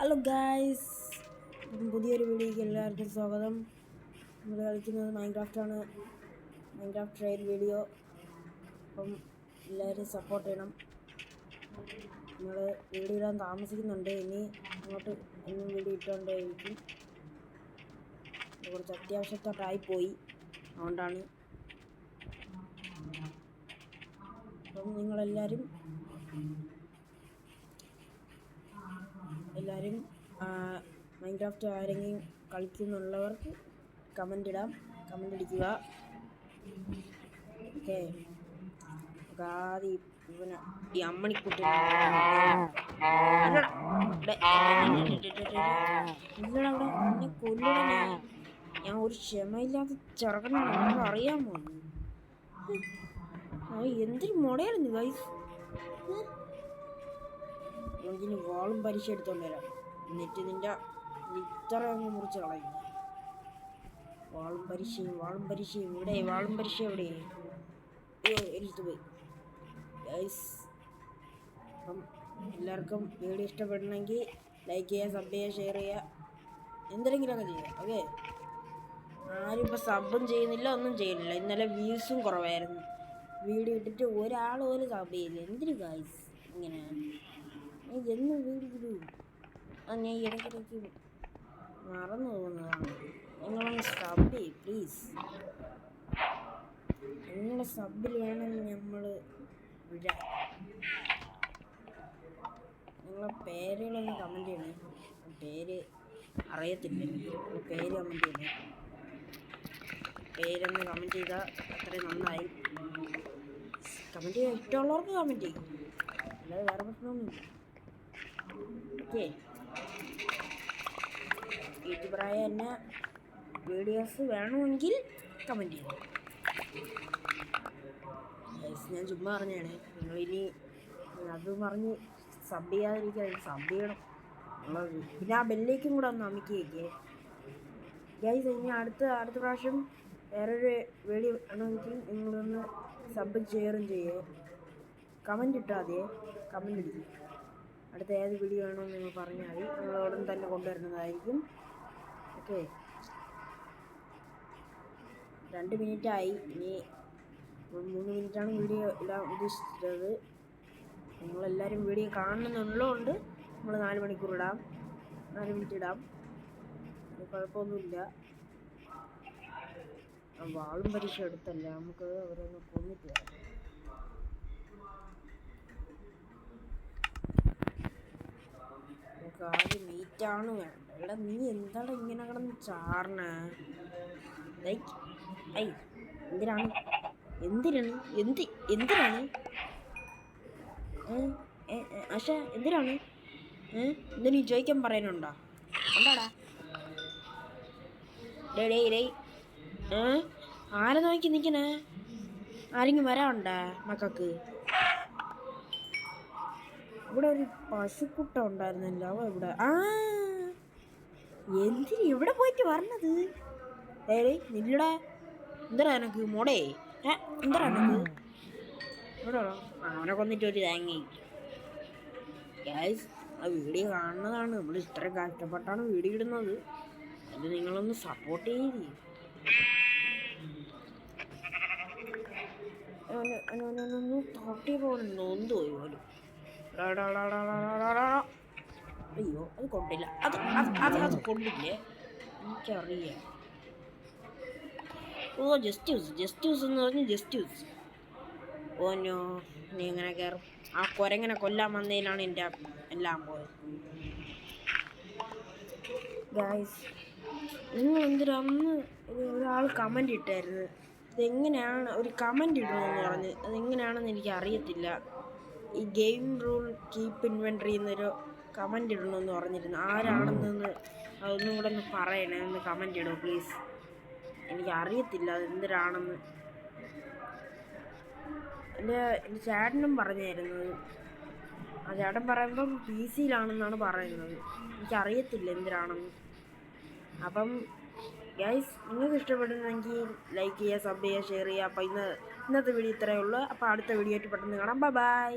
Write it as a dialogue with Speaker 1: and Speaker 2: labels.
Speaker 1: Hello guys, പുതിയൊരു വീഡിയോയ്ക്ക് എല്ലാവർക്കും സ്വാഗതം. നമ്മൾ കളിക്കുന്നത് മൈൻക്രാഫ്റ്റാണ്. Minecraft trial video. അപ്പം എല്ലാവരും സപ്പോർട്ട് ചെയ്യണം. നമ്മൾ വീഡിയോ ഇടാൻ താമസിക്കുന്നുണ്ട്. ഇനി അങ്ങോട്ട് എന്നും വീഡിയോ ഇട്ടുകൊണ്ടേയിരിക്കും. കുറച്ച് അത്യാവശ്യത്തോട്ടായിപ്പോയി, അതുകൊണ്ടാണ്. അപ്പം നിങ്ങളെല്ലാവരും മൈൻക്രാഫ്റ്റ് ആരെങ്കിലും കളിക്കുന്നുള്ളവർക്ക് കമൻ്റ് അടിക്കുക. ഓക്കെ, ആദ്യം ഇവനെ ഈ അമ്മണിക്കുട്ടി എന്നെ കൊല്ലണേ. ഞാൻ ഒരു ക്ഷമയില്ലാത്ത ചെറുക്കനാണ്, അറിയാമോ? എന്തൊരു മുടയായിരുന്നു ഗൈസ്. ഇതിന് വാളും പരീക്ഷ എടുത്തോണ്ട് വരാം. എന്നിട്ട് നിന്റെ ഇത്ര അങ്ങ് മുറിച്ച് കളയും. വാളും പരീക്ഷയും ഇവിടെ. വാളും പരീക്ഷ എവിടെ? എഴുത്ത് പോയി ഗൈസ്. അപ്പം എല്ലാവർക്കും വീഡിയോ ഇഷ്ടപ്പെടണമെങ്കിൽ ലൈക്ക് ചെയ്യുക, സബ് ചെയ്യുക, ഷെയർ ചെയ്യുക, എന്തെങ്കിലുമൊക്കെ ചെയ്യുക. ഓക്കെ, ആരും ഇപ്പോൾ സബും ചെയ്യുന്നില്ല, ഒന്നും ചെയ്യുന്നില്ല. ഇന്നലെ വ്യൂസും കുറവായിരുന്നു. വീഡിയോ ഇട്ടിട്ട് ഒരാൾ പോലും സബ് ചെയ്യില്ല. എന്തിനു ഗൈസ് ഇങ്ങനെ? എന്നും വീഡിയോ ഇടും. ഞാൻ ഇടയ്ക്കിടയ്ക്ക് മറന്നു പോകുന്നതാണ്. നിങ്ങളൊന്ന് സബ് ചെയ്യും പ്ലീസ്. നിങ്ങളുടെ സബിൽ വേണം നമ്മൾ വിടാൻ. നിങ്ങളെ പേരുകളൊന്ന് കമൻറ്റ് ചെയ്യണേ. പേര് അറിയത്തില്ല, പേര് കമൻറ്റ് ചെയ്യണേ. പേരൊന്ന് കമൻറ്റ് ചെയ്താൽ അത്രയും നന്നായി. കമൻറ്റ് ചെയ്യാൻ ഇഷ്ടമുള്ളവർക്ക് കമൻറ്റ് ചെയ്യും, അല്ലാതെ വേറെ പ്രശ്നമൊന്നുമില്ല. ഓക്കെ, യൂട്യൂബറായ എന്നെ വീഡിയോസ് വേണമെങ്കിൽ കമൻറ്റ് ചെയ്യും. ഞാൻ ചുമ്മാ പറഞ്ഞാണ്. നിങ്ങളിനി അത് പറഞ്ഞ് സബ് ചെയ്യാതിരിക്കുക, സബ് ചെയ്യണം. പിന്നെ ആ ബെല്ലേക്കും കൂടെ ഒന്ന് അമിക്കുകയൊക്കെ ഗൈസ്. ഇനി അടുത്ത പ്രാവശ്യം വേറൊരു വീഡിയോ ആണെങ്കിൽ നിങ്ങളൊന്ന് സബും ഷെയറും ചെയ്യുക. കമൻറ്റ് ഇട്ടാൽ മതിയേ, കമൻറ്റ് അടിക്കും. അടുത്ത ഏത് വീഡിയോ വേണമെന്ന് നിങ്ങൾ പറഞ്ഞാൽ മതി, നിങ്ങൾ ഉടൻ തന്നെ കൊണ്ടുവരുന്നതായിരിക്കും. ഓക്കെ, 2 മിനിറ്റായി. ഇനി 3 മിനിറ്റാണ് വീഡിയോ ഇടാൻ ഉദ്ദേശിച്ചത്. നിങ്ങളെല്ലാവരും വീഡിയോ കാണണമെന്നുള്ളതുകൊണ്ട് നമ്മൾ 4 മണിക്കൂർ ഇടാം, 4 മിനിറ്റ് ഇടാം. കുഴപ്പമൊന്നുമില്ല. വാളും പരീക്ഷ എടുത്തല്ല, നമുക്ക് അവരൊന്ന് കൊന്നിട്ട് വരാം. നമുക്ക് ആദ്യം മീറ്റാണ് വേണ്ട. എടാ നീ എന്താണ് ഇങ്ങനെ കിടന്ന് ചാർണ? എന്തിനാണ് ആശ? എന്തിനാണ്? എന്തിനീ ചോദിക്കാൻ പറയാനുണ്ടോ? എന്താടാ? ഡേ ആരെ നോക്കി നിൽക്കണേ? ആരെങ്കിലും വരാനുണ്ടാ മക്കൾക്ക്? ഇവിടെ ഒരു പശുക്കുട്ട ഉണ്ടായിരുന്നല്ലോ, അവ ഇവിടെ. എന്തിന് ഇവിടെ പോയിട്ട് വരണത്? നില്ലടാ, എന്താ എനക്ക് മോടേ? എന്താ എനക്ക് ഇവിടെ? അവനെ കൊന്നിട്ട് ഒരു തേങ്ങയും. ഗൈസ്, ആ വീഡിയോ കാണുന്നതാണ്. നമ്മൾ ഇത്ര കഷ്ടപ്പെട്ടാണ് വീഡിയോ ഇടുന്നത്. അത് നിങ്ങളൊന്ന് സപ്പോർട്ട് ചെയ്യേ. തൊട്ടി പോലെ നൊന്ത് പോയി പോലും. അയ്യോ, അത് കൊണ്ടില്ല. അത് കൊണ്ടില്ലേ? എനിക്കറിയാം. ജസ്റ്റ് യൂസ് എന്ന് പറഞ്ഞ് ജസ്റ്റ് യൂസ്. ഓനോ, നീ എങ്ങനെ കയറും? ആ കുരങ്ങനെ കൊല്ലാൻ വന്നതിലാണ് എൻ്റെ എല്ലാം പോയത്. ഗായ്സ്, നിങ്ങൾ എന്തിനന്ന് ഒരാൾ കമൻ്റ് ഇട്ടായിരുന്നു. ഇതെങ്ങനെയാണ് ഒരു കമൻ്റ് ഇടണമെന്ന് പറഞ്ഞ്, അതെങ്ങനെയാണെന്ന് എനിക്ക് അറിയത്തില്ല. ഈ ഗെയിം റൂൾ കീപ്പ് ഇൻവെൻട്രി എന്നൊരു കമൻ്റ് ഇടണമെന്ന് പറഞ്ഞിരുന്നു. ആരാണെന്നൊന്ന് അതൊന്നും കൂടെ ഒന്ന് പറയണേ, ഒന്ന് കമൻ്റ് ഇടുമോ പ്ലീസ്? എനിക്കറിയത്തില്ല അതെന്തിനാണെന്ന്. എൻ്റെ ചേട്ടനും പറഞ്ഞായിരുന്നു. ആ ചേട്ടൻ പറയുമ്പം PC യിലാണെന്നാണ് പറയുന്നത്. എനിക്കറിയത്തില്ല എന്തിനാണെന്ന്. അപ്പം ഗൈസ്, നിങ്ങൾക്ക് ഇഷ്ടപ്പെടുന്നെങ്കിൽ ലൈക്ക് ചെയ്യുക, സബ് ചെയ്യുക, ഷെയർ ചെയ്യുക. അപ്പോൾ ഇന്നത്തെ വീഡിയോ ഇത്രയേ ഉള്ളൂ. അപ്പോൾ അടുത്ത വീഡിയോ ആയിട്ട് പെട്ടെന്ന് കാണാം. ബൈ.